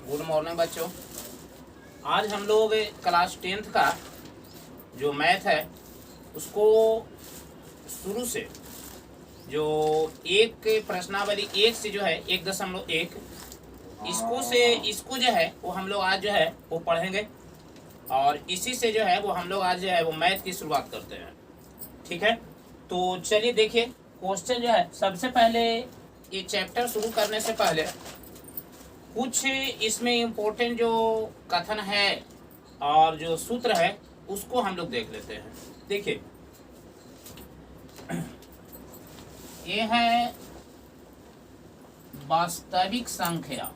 Good morning बच्चों। आज हम लोग क्लास 10th का जो मैथ है उसको शुरू से जो एक के प्रश्नावली एक से जो है 1.1 इसको जो है वो हम लोग आज जो है वो पढ़ेंगे और इसी से जो है वो हम लोग आज जो है वो मैथ की शुरुआत करते हैं। ठीक है, तो चलिए देखिए क्वेश्चन जो है सबसे पहले ये चैप्टर शुरू करने से पहले कुछ इसमें इम्पोर्टेंट जो कथन है और जो सूत्र है उसको हम लोग देख लेते हैं। देखिए ये है वास्तविक संख्या।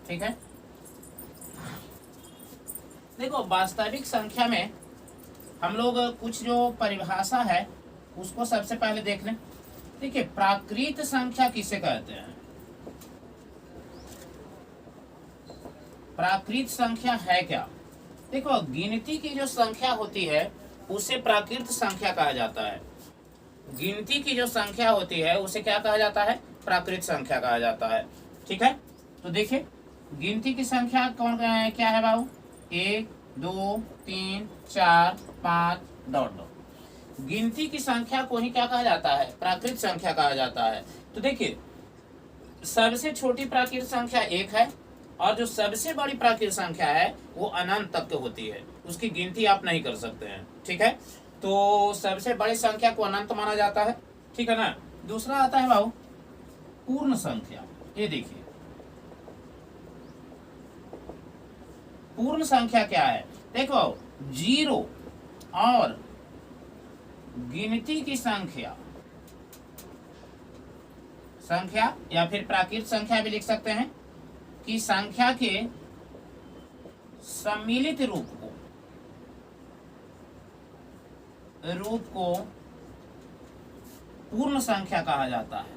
ठीक है, देखो वास्तविक संख्या में हम लोग कुछ जो परिभाषा है उसको सबसे पहले देख लें। देखिए प्राकृत संख्या किसे कहते हैं? प्राकृत संख्या है क्या? देखो गिनती की जो संख्या होती है उसे प्राकृत संख्या कहा जाता है। गिनती की जो संख्या होती है उसे क्या कहा जाता है? प्राकृत संख्या कहा जाता है। ठीक है, तो देखिए गिनती की संख्या कौन क्या है बाबू? 1 2 3 4 5 डॉट डॉट। गिनती की संख्या को ही क्या कहा जाता है? प्राकृत संख्या कहा जाता है। तो देखिए सबसे छोटी प्राकृत संख्या 1 है और जो सबसे बड़ी प्राकृत संख्या है वो अनंत तक होती है, उसकी गिनती आप नहीं कर सकते हैं। ठीक है, तो सबसे बड़ी संख्या को अनंत माना जाता है। ठीक है ना। दूसरा आता है बाबू पूर्ण संख्या। ये देखिए पूर्ण संख्या क्या है? देखो 0 और गिनती की संख्या या फिर प्राकृत संख्या भी लिख सकते हैं कि संख्या के सम्मिलित रूप को पूर्ण संख्या कहा जाता है।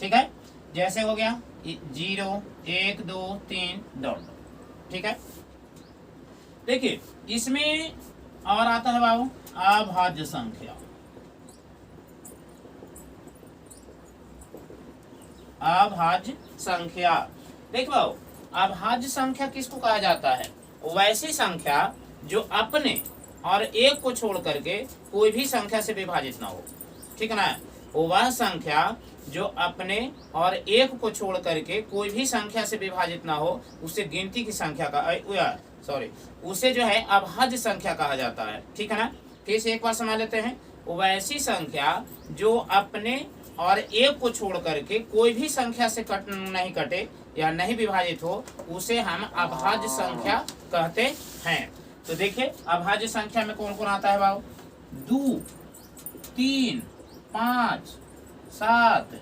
ठीक है, जैसे हो गया 0 1 2 3 डॉट। ठीक है, देखिए इसमें और आता है बाबू अभाज्य संख्या। अभाज्य संख्या देखो अभाज्य संख्या किसको कहा जाता है? वैसी संख्या जो अपने और एक को छोड़ करके कोई भी संख्या से विभाजित ना हो। ठीक है ना। वह संख्या जो अपने और एक को छोड़ करके कोई भी संख्या से विभाजित ना हो उसे गिनती की संख्या का उसे जो है अभाज्य संख्या कहा जाता है। ठीक है ना। फिर से एक बार समझ लेते हैं। वैसी संख्या जो अपने और एक को छोड़ करके कोई भी संख्या से नहीं कटे या नहीं विभाजित हो उसे हम अभाज्य संख्या कहते हैं। तो देखिए अभाज्य संख्या में कौन कौन आता है बाबू? 2 3 5 7।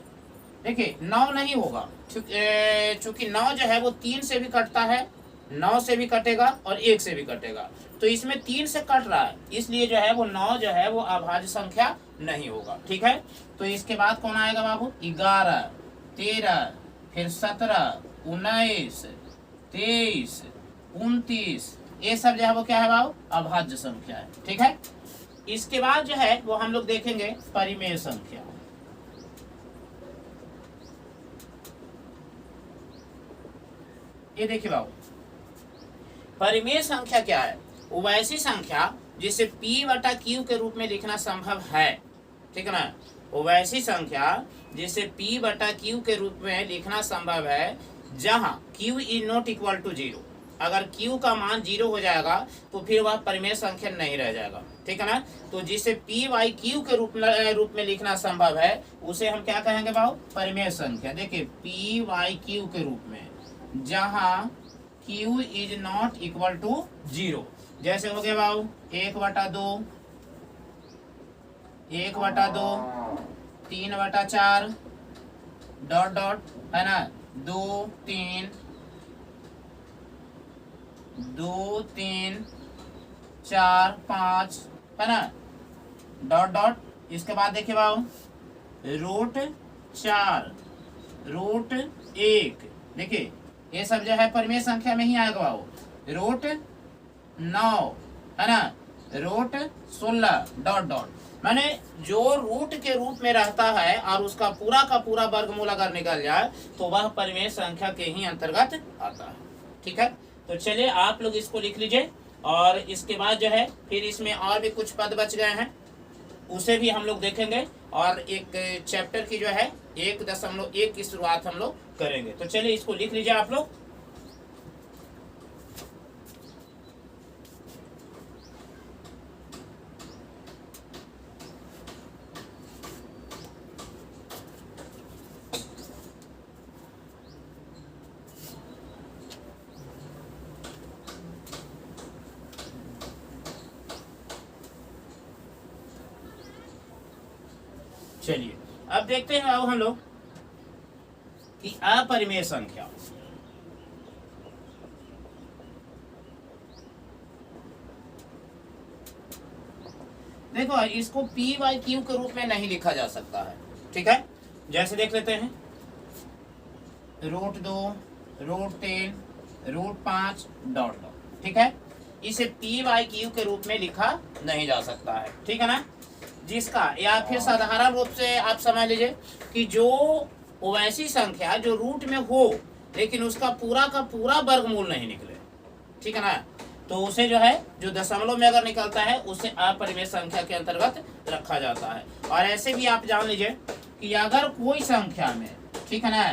देखिए 9 नहीं होगा चूंकि 9 जो है वो 3 से भी कटता है, 9 से भी कटेगा और 1 से भी कटेगा। तो इसमें 3 से कट रहा है इसलिए जो है वो 9 जो है वो अभाज्य संख्या नहीं होगा। ठीक है, तो इसके बाद कौन आएगा बाबू? 11 13 फिर 17 19 23 29। ये सब जो है वो क्या है बाबू? अभाज्य संख्या है। ठीक है, इसके बाद जो है वो हम लोग देखेंगे परिमेय संख्या। ये देखिए बाबू परिमेय संख्या क्या है? वो वैसी संख्या जिसे P/Q के रूप में लिखना संभव है। ठीक है ना। वो वैसी संख्या जिसे P/Q के रूप में लिखना संभव है जहां Q is not equal to 0। अगर Q का मान 0 हो जाएगा तो फिर वह परिमेय संख्या नहीं रह जाएगा। ठीक है ना। तो जिसे P/Q के रूप में लिखना संभव है उसे हम क्या कहेंगे बाबू? परिमेय संख्या। देखिए P/Q के रूप में जहां Q is not equal to 0। जैसे हो गया बाबू 1/2 3/4 डॉट डॉट है ना 2 3 4 5 है ना डॉट डॉट। इसके बाद देखिए बाबू √4 √1। देखिए ये सब जो है परिमेय संख्या में ही आएगा बाबू। √9 है ना √16 डॉट डॉट। माने जो रूट के रूप में रहता है और उसका पूरा का पूरा वर्गमूल अगर निकल जाए तो वह परिमेय संख्या के ही अंतर्गत आता है। ठीक है, तो चलिए आप लोग इसको लिख लीजिए और इसके बाद जो है फिर इसमें और भी कुछ पद बच गए हैं उसे भी हम लोग देखेंगे और एक चैप्टर की जो है 1.1 की शुरुआत हम लोग करेंगे। तो चलिए इसको लिख लीजिए आप लोग। चलिए अब देखते हैं अब हम लोग कि अपरिमेय संख्या। देखो इसको पी बाई क्यू के रूप में नहीं लिखा जा सकता है। ठीक है, जैसे देख लेते हैं √2 √3 √5 डॉट डॉट। ठीक है, इसे पी बाई क्यू के रूप में लिखा नहीं जा सकता है। ठीक है ना, जिसका या फिर साधारण रूप से आप समझ लीजिए कि जो वैसी संख्या जो रूट में हो लेकिन उसका पूरा का पूरा वर्गमूल नहीं निकले। ठीक है ना, तो उसे जो है जो दशमलव में अगर निकलता है उसे अपरिमेय संख्या के अंतर्गत रखा जाता है। और ऐसे भी आप जान लीजिए कि अगर कोई संख्या में, ठीक है ना,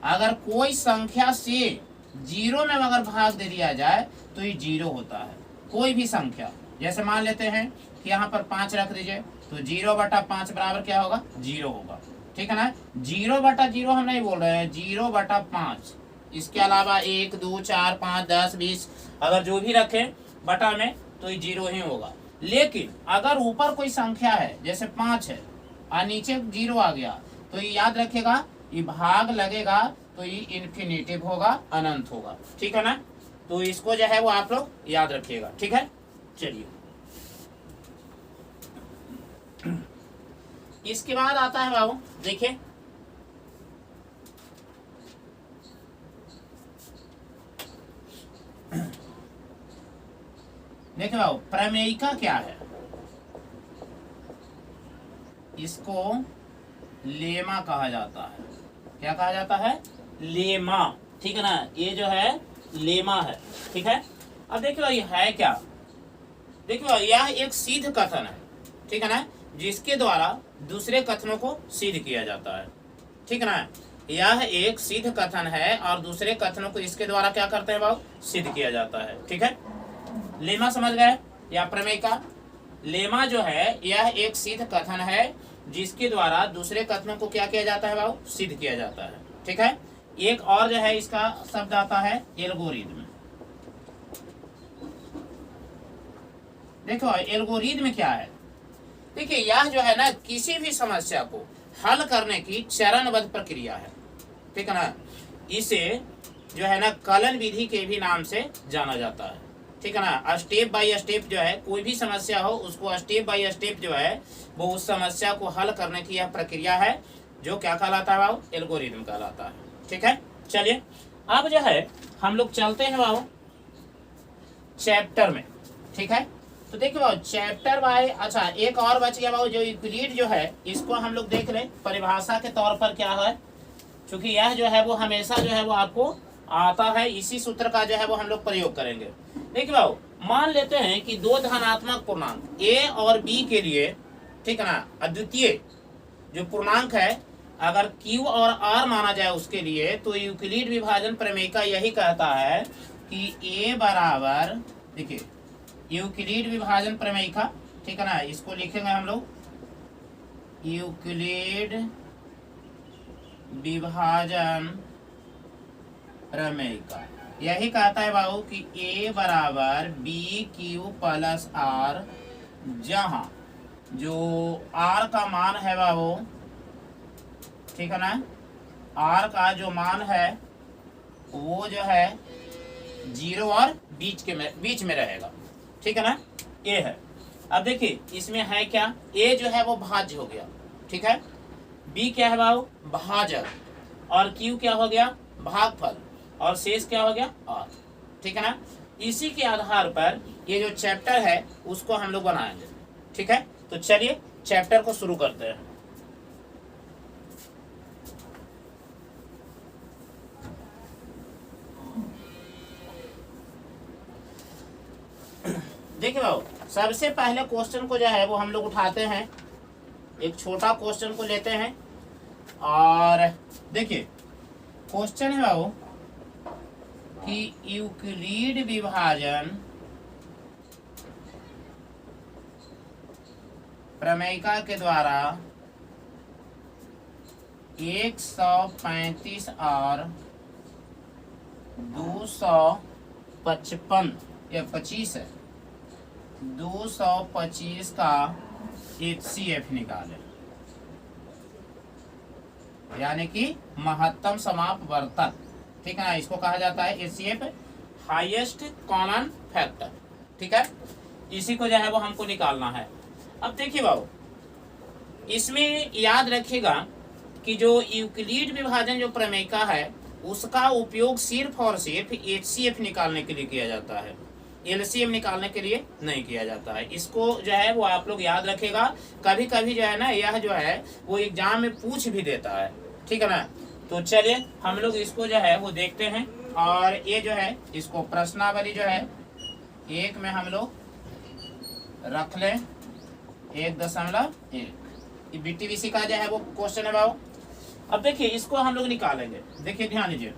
अगर कोई संख्या से 0 में अगर भाग दे दिया जाए तो ये 0 होता है। कोई भी संख्या, जैसे मान लेते हैं कि यहाँ पर 5 रख दीजिए तो 0/5 बराबर क्या होगा? 0 होगा। ठीक है ना, 0/0 हम नहीं बोल रहे हैं, 0/5। इसके अलावा 1 2 4 5 10 20 अगर जो भी रखें बटा में तो ये 0 ही होगा। लेकिन अगर ऊपर कोई संख्या है जैसे 5 है और नीचे 0 आ गया तो ये याद रखेगा, ये भाग लगेगा तो ये इन्फिनिटिव होगा, अनंत होगा। ठीक है ना, तो इसको जो है वो आप लोग याद रखिएगा। ठीक है, चलिए इसके बाद आता है बाबू, देखिए देखिए बाबू प्रमेयिका क्या है? इसको लेमा कहा जाता है। क्या कहा जाता है? लेमा। ठीक है ना, ये जो है लेमा है। ठीक है, अब देखिए ये है क्या? देखिए यह एक सिद्ध कथन है। ठीक है ना, जिसके द्वारा दूसरे कथनों को सिद्ध किया जाता है। ठीक है ना, यह एक सिद्ध कथन है और दूसरे कथनों को इसके द्वारा क्या करते हैं बाबू? सिद्ध किया जाता है। ठीक है, लेमा समझ गए या प्रमेय का? लेमा जो है यह एक सिद्ध कथन है जिसके द्वारा दूसरे कथनों को क्या किया जाता है बाबू? सिद्ध किया जाता है। ठीक है, एक और जो है इसका शब्द आता है एल्गोरिथम। देखो एल्गोरिथम क्या है? देखिए यह जो है ना किसी भी समस्या को हल करने की चरणबद्ध प्रक्रिया है। ठीक है ना, इसे जो है ना कलन विधि के भी नाम से जाना जाता है। ठीक है ना, स्टेप बाय स्टेप जो है कोई भी समस्या हो उसको स्टेप बाय स्टेप जो है वो उस समस्या को हल करने की यह प्रक्रिया है जो क्या कहलाता है बाबू? एल्गोरिथम कहलाता है। ठीक है, चलिए अब जो है हम लोग चलते हैं बाबू चैप्टर में। ठीक है, तो देखिए बाबू चैप्टर बाय, अच्छा एक और बच गया बाबू जो यूक्लिड जो है इसको हम लोग देख लें परिभाषा के तौर पर क्या है, क्योंकि यह जो है वो हमेशा जो है वो आपको आता है, इसी सूत्र का जो है वो हम लोग प्रयोग करेंगे। देखिए बाबू मान लेते हैं कि दो धनात्मक पूर्णांक ए और बी के लिए, ठीक है ना, अद्वितीय जो पूर्णांक है अगर Q और R माना जाए उसके लिए तो यूक्लिड विभाजन प्रमेय का यही कहता है कि A बराबर, देखिए यूक्लिड विभाजन प्रमेय का, ठीक है ना, इसको लिखेंगे हम लोग यूक्लिड विभाजन प्रमेय का यही कहता है बाबू कि A बराबर BQ प्लस R, जहां जो R का मान है बाबू, ठीक है ना, R का जो मान है वो जो है 0 और बीच में रहेगा। ठीक है ना, A है। अब देखिए इसमें है क्या, A जो है वो भाज्य हो गया। ठीक है, B क्या है बाबू? भाजक, और Q क्या हो गया? भागफल, और शेष क्या हो गया? R। ठीक है ना, इसी के आधार पर ये जो चैप्टर है उसको हम लोग बनाएंगे। ठीक है, तो चलिए चैप्टर को शुरू करते हैं। देखिए बाबू, सबसे पहले क्वेश्चन को जो है वो हम लोग उठाते हैं, एक छोटा क्वेश्चन को लेते हैं। और देखिए क्वेश्चन है बाबू कि यूक्लिड विभाजन प्रमेयिका के द्वारा 135 और 255 या 25 है, 225 का HCF निकाले, यानी कि महत्तम समापवर्तक, ठीक है ना, इसको कहा जाता है HCF, हाईएस्ट कॉमन फैक्टर, ठीक है। इसी को जो है वो हमको निकालना है। अब देखिए बाबू, इसमें याद रखिएगा कि जो यूक्लिड विभाजन जो प्रमेयिका है उसका उपयोग सिर्फ और सिर्फ HCF निकालने के लिए किया जाता है, LCM निकालने के लिए नहीं किया जाता है। इसको जो है वो आप लोग याद रखेगा। कभी कभी जो है ना, यह जो है वो एग्जाम में पूछ भी देता है, ठीक है ना। तो चलिए हम लोग इसको जो है वो देखते हैं। और ये जो है इसको प्रश्नावली जो है एक में हम लोग रख लें 1.1 BTVC का जो है वो क्वेश्चन है बाबू। अब देखिए इसको हम लोग निकालेंगे। देखिए ध्यान दीजिए,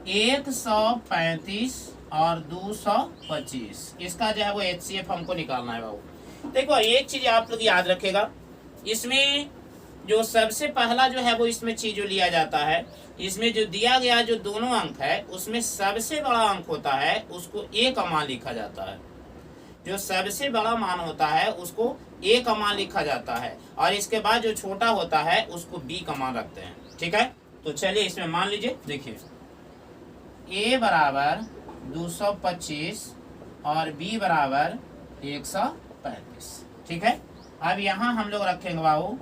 135 और 225 इसका जो है वो HCF हमको निकालना है बाबू। देखो एक चीज आप लोग याद रखेगा, इसमें जो सबसे पहला जो है वो इसमें चीज जो लिया जाता है, इसमें जो दिया गया जो दोनों अंक है उसमें सबसे बड़ा अंक होता है उसको A का मान लिखा जाता है। जो सबसे बड़ा मान होता है उसको A का मान लिखा जाता है, और इसके बाद जो छोटा होता है उसको B का मान रखते हैं, ठीक है। तो चलिए इसमें मान लीजिए, देखिए A बराबर 225 और B बराबर 135, ठीक है। अब यहाँ हम लोग रखेंगे बाबू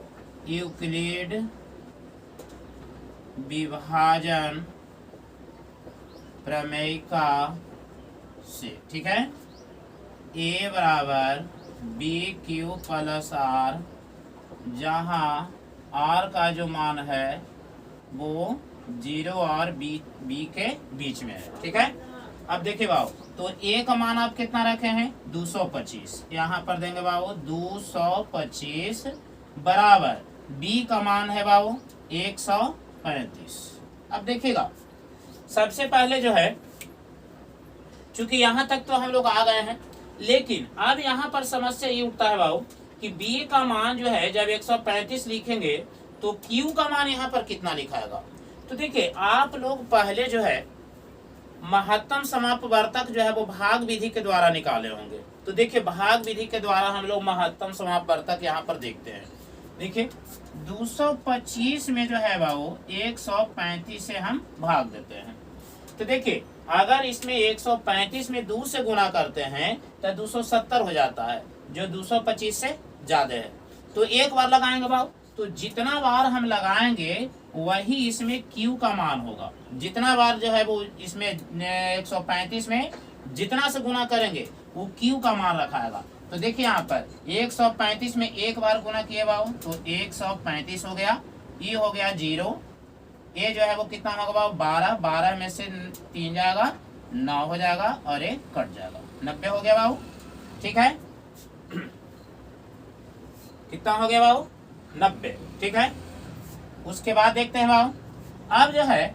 यूक्लिड विभाजन प्रमेयिका से, ठीक है। A बराबर BQ प्लस R, जहाँ R का जो मान है वो 0 और B के बीच में है, ठीक है। अब देखिए बाबू, तो A का मान आप कितना रखे हैं 225, यहाँ पर देंगे बाबू 225 बराबर B का मान है बाबू 135। अब देखिएगा सबसे पहले जो है, चूंकि यहाँ तक तो हम लोग आ गए हैं, लेकिन अब यहाँ पर समस्या ये उठता है बाबू कि B का मान जो है जब 135 लिखेंगे तो Q का मान यहाँ पर कितना लिखाएगा। तो देखिए आप लोग पहले जो है महत्तम समापवर्तक जो है वो भाग विधि के द्वारा निकाले होंगे। तो देखिए भाग विधि के द्वारा हम लोग महत्तम समापवर्तक यहाँ पर देखते हैं। देखिए 225 में जो है बाबू 135 से हम भाग देते हैं। तो देखिए अगर इसमें 135 में 2 से गुणा करते हैं तो 270 हो जाता है, जो 225 से ज्यादा है। तो एक बार लगाएंगे बाबू, तो जितना बार हम लगाएंगे वही इसमें Q का मान होगा। जितना बार जो है वो इसमें 135 में जितना से गुणा करेंगे वो Q का मान रखाएगा। तो देखिए यहाँ पर 135 में एक बार गुणा किए बाबू तो 135 हो गया, ये हो गया 0, ये जो है वो कितना होगा बाबू 12, 12 में से 3 जाएगा 9 हो जाएगा और 1 कट जाएगा, 90 हो गया बाबू, ठीक है। कितना हो गया बाबू 90, ठीक है। उसके बाद देखते हैं बाबू, अब जो है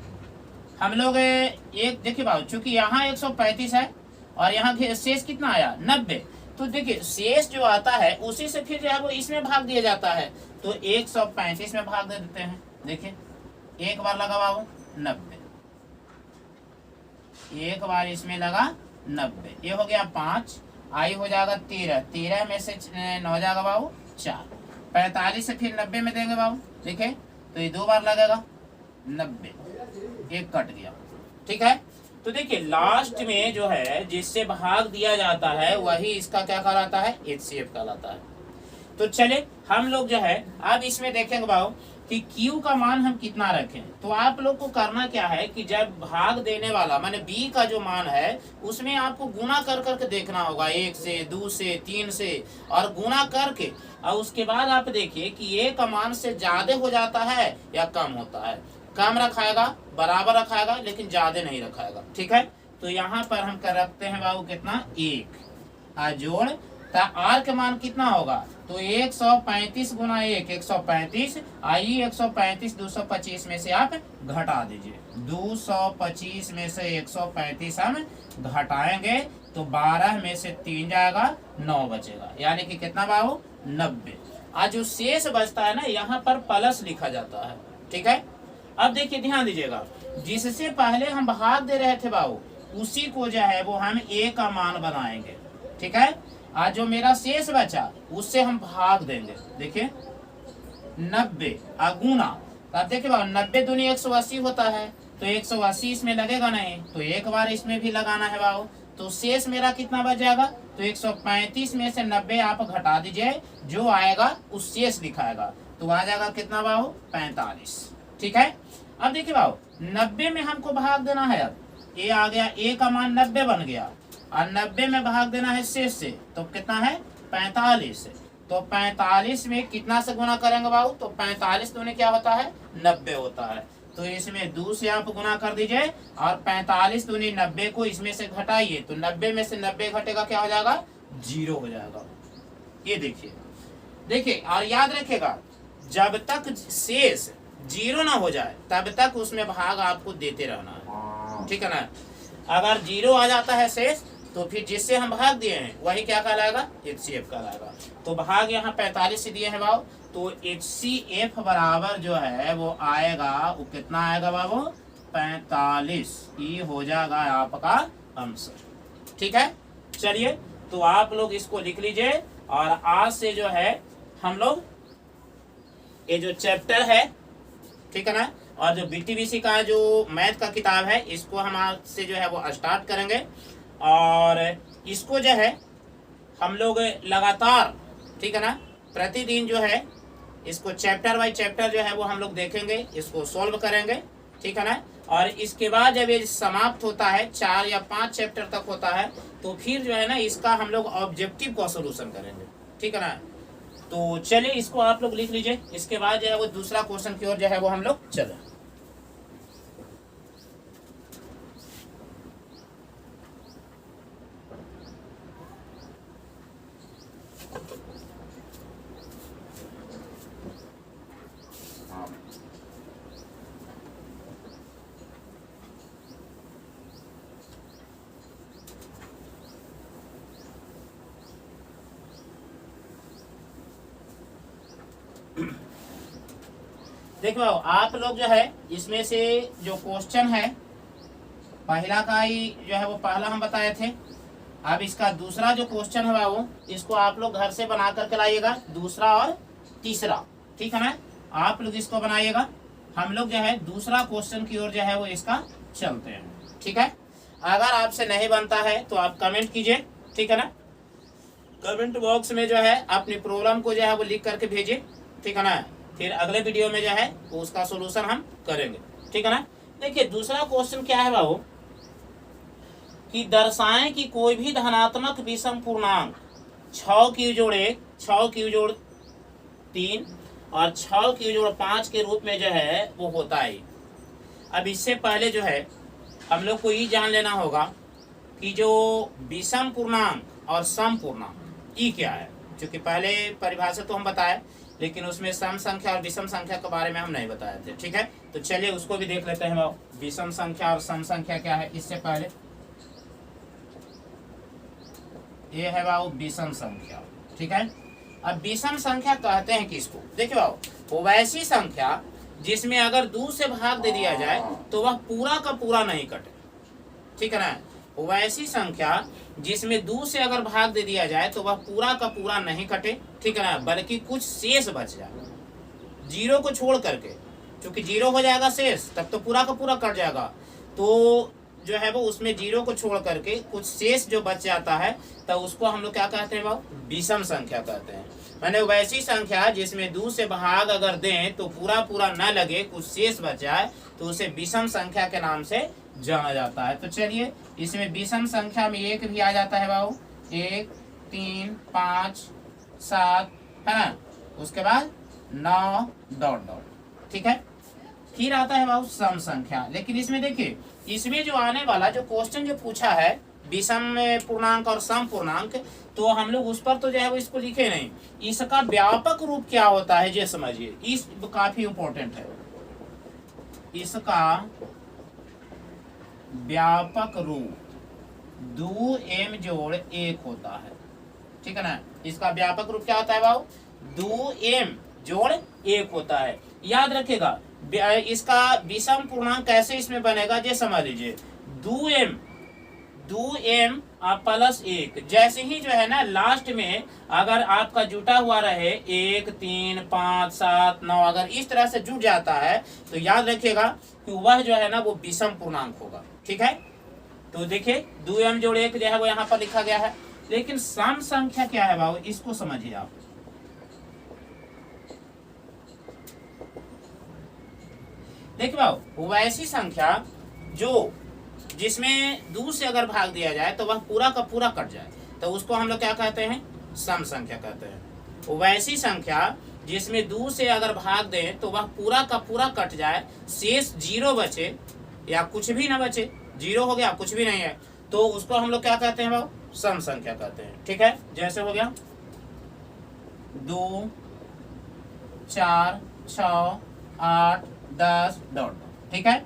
हम लोग एक देखिए बाबू, चूंकि यहाँ 135 है और यहाँ शेष कितना आया 90, तो देखिए शेष जो आता है उसी से फिर जो है वो इसमें भाग दिया जाता है। तो 135 में भाग दे देते हैं। देखिए एक बार लगा बाबू 90, एक बार इसमें लगा 90, ये हो गया 5, आई हो जाएगा 13, 13 में से 9 जाएगा बाबू 4, 45 से फिर 90 में देंगे बाबू। देखिए तो ये 2 बार लगेगा 90, एक कट गया, ठीक है। तो देखिए लास्ट में जो है जिससे भाग दिया जाता है वही इसका क्या कहलाता है HCF कहलाता है। तो चले हम लोग जो है अब इसमें देखेंगे बाबू कि Q का मान हम कितना रखें। तो आप लोग को करना क्या है कि जब भाग देने वाला माने B का जो मान है उसमें आपको गुना कर करके देखना होगा, 1 से 2 से 3 से, और गुना करके और उसके बाद आप देखिए कि A का मान से ज्यादा हो जाता है या कम होता है। कम रखाएगा, बराबर रखाएगा, लेकिन ज्यादा नहीं रखाएगा। ठीक है, तो यहाँ पर हम कर रखते हैं बाबू कितना 1 जोड़ आर के मान कितना होगा तो 135 गुना 1 135। आइए 135 225 में से आप घटा दीजिए, 225 में से 135 हम घटाएंगे तो 12 में से 3 जाएगा 9 बचेगा, यानी कि कितना बाबू 90। आज जो शेष बचता है ना यहाँ पर प्लस लिखा जाता है। ठीक है, अब देखिए ध्यान दीजिएगा, जिससे पहले हम भाग दे रहे थे बाबू उसी को जो है वो हम ए का मान बनाएंगे। ठीक है, आज जो मेरा शेष बचा उससे हम भाग देंगे। देखिए 90 गुना, अब देखिए बाबू 90 दूनी 180 होता है, तो 180 इसमें लगेगा नहीं, तो एक बार इसमें भी लगाना है बाबू। तो शेष मेरा कितना बच जाएगा तो 135 में से 90 आप घटा दीजिए, जो आएगा उस शेष दिखाएगा, तो आ जाएगा कितना बाबू 45। ठीक है, अब देखिए बाबू 90 में हमको भाग देना है। अब ए आ गया, ए का मान 90 बन गया और 90 में भाग देना है शेष से, तो कितना है 45। तो 45 में कितना से गुना करेंगे बाबू तो 45 दूनी क्या होता है 90 होता है, तो इसमें 2 से आप गुना कर दीजिए और 45 दूनी 90 को इसमें से घटाइए, तो 90 में से 90 घटेगा क्या हो जाएगा 0 हो जाएगा। ये देखिए देखिए, और याद रखेगा जब तक शेष 0 ना हो जाए तब तक उसमें भाग आपको देते रहना है। ठीक है ना, अगर 0 आ जाता है शेष तो फिर जिससे हम भाग दिए हैं वही क्या कहलाएगा HCF कहलाएगा। तो भाग यहाँ 45 से दिए हैं बाबू, तो HCF बराबर जो है वो आएगा, वो कितना आएगा बाबू 45। ये हो जाएगा आपका आंसर। ठीक है, चलिए तो आप लोग इसको लिख लीजिए और आज से जो है हम लोग ये जो चैप्टर है, ठीक है ना, और जो BTBC का जो मैथ का किताब है इसको हम आज से जो है वो स्टार्ट करेंगे, और इसको जो है हम लोग लगातार, ठीक है ना, प्रतिदिन जो है इसको चैप्टर बाय चैप्टर जो है वो हम लोग देखेंगे, इसको सॉल्व करेंगे। ठीक है ना, और इसके बाद जब ये समाप्त होता है 4 या 5 चैप्टर तक होता है तो फिर जो है ना इसका हम लोग ऑब्जेक्टिव का सोल्यूशन करेंगे। ठीक है ना, तो चलिए इसको आप लोग लिख लीजिए, इसके बाद जो है वो दूसरा क्वेश्चन की ओर जो है वो हम लोग चलें। देखो आप लोग जो है इसमें से जो क्वेश्चन है पहला का ही जो है वो पहला हम बताए थे, अब इसका दूसरा जो क्वेश्चन है वो इसको आप लोग घर से बना करके लाइएगा, दूसरा और तीसरा। ठीक है ना, आप लोग इसको बनाइएगा, हम लोग जो है दूसरा क्वेश्चन की ओर जो है वो इसका चलते हैं। ठीक है, अगर आपसे नहीं बनता है तो आप कमेंट कीजिए। ठीक है ना, कमेंट बॉक्स में जो है अपनी प्रॉब्लम को जो है वो लिख करके भेजिए। ठीक है ना, फिर अगले वीडियो में जो है वो उसका सोल्यूशन हम करेंगे। ठीक है ना, देखिए दूसरा क्वेश्चन क्या है बाबू कि दर्शाएं कि कोई भी धनात्मक विषम पूर्णांक 6 की जोड़ 1, 6 की जोड़ 3 और 6 की जोड़ 5 के रूप में जो है वो होता है। अब इससे पहले जो है हम लोग को ये जान लेना होगा कि जो विषम पूर्णांक और सम पूर्णांक ये क्या है, क्योंकि पहले परिभाषा तो हम बताए लेकिन उसमें सम संख्या और विषम संख्या के बारे में हम नहीं बताए थे। ठीक है, तो चलिए उसको भी देख लेते हैं। विषम संख्या और सम संख्या क्या है, इससे पहले ये है बाबू विषम संख्या। ठीक है, अब विषम संख्या कहते हैं किसको, देखिए बाबू वो वैसी संख्या जिसमें अगर 2 से भाग दे दिया जाए तो वह पूरा का पूरा नहीं कटे। ठीक है ना, वो ऐसी संख्या जिसमें 2 से अगर भाग दे दिया जाए तो वह पूरा का पूरा नहीं कटे। ठीक है ना, बल्कि कुछ शेष बच जाए 0 को छोड़ करके, क्योंकि 0 हो जाएगा शेष तब तो पूरा का पूरा कट जाएगा, तो जो है वो उसमें 0 को छोड़ करके कुछ शेष जो बच जाता है तो उसको हम लोग क्या कहते हैं बाबू विषम संख्या कहते हैं। मैंने वैसी संख्या जिसमें 2 से भाग अगर दें तो पूरा पूरा न लगे, कुछ शेष बच जाए, तो उसे विषम संख्या के नाम से जाना जाता है। तो चलिए इसमें विषम संख्या में 1 भी आ जाता है बाबू, 1 3 5 7 है ना, उसके बाद 9 डॉट डॉट, ठीक है। फिर आता है बाबू सम संख्या। लेकिन इसमें देखिए, इसमें जो आने वाला जो क्वेश्चन जो पूछा है विषम पूर्णांक और सम पूर्णांक, तो हम लोग उस पर तो जो है वो इसको लिखे नहीं। इसका व्यापक रूप क्या होता है ये समझिए, इस काफी इंपॉर्टेंट है। इसका व्यापक रूप 2m जोड़ 1 होता है, ठीक है ना। इसका व्यापक रूप क्या होता है बाबू, 2m जोड़ 1 होता है। याद रखिएगा इसका विषम पूर्णांक कैसे इसमें बनेगा ये समझ लीजिए। 2m प्लस 1, जैसे ही जो है ना लास्ट में अगर आपका जुटा हुआ रहे 1 3 5 7 9, अगर इस तरह से जुट जाता है तो याद रखिएगा कि वह जो है ना वो विषम पूर्णांक होगा, ठीक है। तो देखिए 2m जोड़ 1 जो है वो यहाँ पर लिखा गया है। लेकिन सम संख्या क्या है बाबू, इसको समझिए आप। देखिए बाबू, वैसी संख्या जो जिसमें 2 से अगर भाग दिया जाए तो वह पूरा का पूरा कट जाए, तो उसको हम लोग क्या कहते हैं, सम संख्या कहते हैं। वैसी संख्या जिसमें 2 से अगर भाग दें तो वह पूरा का पूरा कट जाए, शेष 0 बचे या कुछ भी ना बचे, 0 हो गया कुछ भी नहीं है, तो उसको हम लोग क्या कहते हैं बाबू, सम संख्या कहते हैं, ठीक है। जैसे हो गया 2 4 6 8 10 डॉट, ठीक है।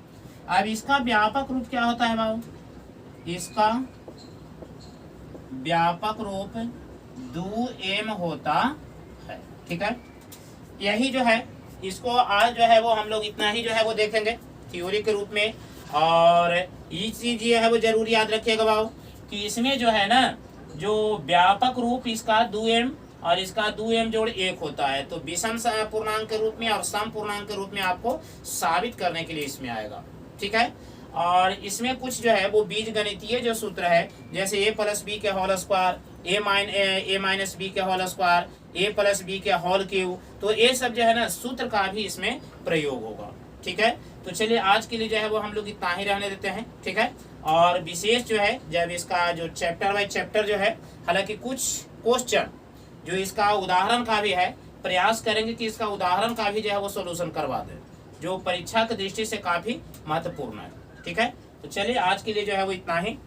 अब इसका व्यापक रूप क्या होता है बाबू, इसका व्यापक रूप 2m होता है, ठीक है। यही जो है इसको आज जो है वो हम लोग इतना ही जो है वो देखेंगे थ्योरी के रूप में। और ये चीज ये है वो जरूर याद रखिएगा बाबू कि इसमें जो है ना जो व्यापक रूप इसका 2m और इसका 2m जोड़ 1 होता है, तो विषम पूर्णांक के रूप में और सम पूर्णांक के रूप में आपको साबित करने के लिए इसमें आएगा, ठीक है। और इसमें कुछ जो है वो बीज गणितीय जो सूत्र है, जैसे a प्लस बी के whole square, a minus B के whole square, a plus B के होल क्यूब, तो ये सब जो है ना सूत्र का भी इसमें प्रयोग होगा, ठीक है। तो चलिए आज के लिए जो है वो हम लोग इतना ही रहने देते हैं, ठीक है। और विशेष जो है जब इसका जो चैप्टर बाय चैप्टर जो है, हालांकि कुछ क्वेश्चन जो इसका उदाहरण का भी है, प्रयास करेंगे कि इसका उदाहरण का भी जो है वो सोल्यूशन करवा दें, जो परीक्षा की दृष्टि से काफी महत्वपूर्ण है, ठीक है। तो चलिए आज के लिए जो है वो इतना ही।